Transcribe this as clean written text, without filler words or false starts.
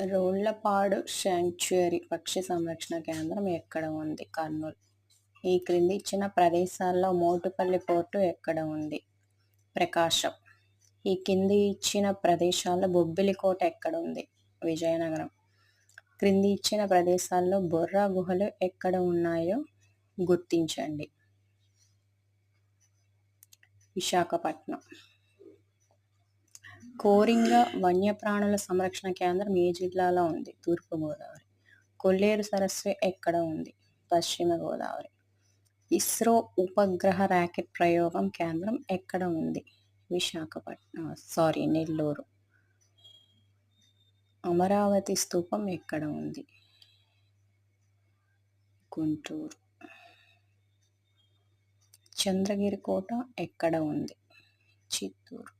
Rollapadu sanctuary పక్షి సంరక్షణ కేంద్రం ఎక్కడ ఉంది? కర్నూలు. ఈ క్రింది ఇచ్చిన ప్రదేశాల్లో మోటుపల్లి పోర్టు ఎక్కడ ఉంది? ప్రకాశం. ఈ కింది ఇచ్చిన ప్రదేశాల్లో బొబ్బిలి కోట ఎక్కడ ఉంది? విజయనగరం. క్రింది ఇచ్చిన ప్రదేశాల్లో బొర్రా గుహలు ఎక్కడ ఉన్నాయో గుర్తించండి. విశాఖపట్నం. కోరింగ వన్యప్రాణుల సంరక్షణ కేంద్రం ఏ జిల్లాలో ఉంది? తూర్పుగోదావరి. కొల్లేరు సరస్సు ఎక్కడ ఉంది? పశ్చిమ గోదావరి. ఇస్రో ఉపగ్రహ రాకెట్ ప్రయోగం కేంద్రం ఎక్కడ ఉంది? నెల్లూరు. అమరావతి స్తూపం ఎక్కడ ఉంది? గుంటూరు. చంద్రగిరి కోట ఎక్కడ ఉంది? చిత్తూరు.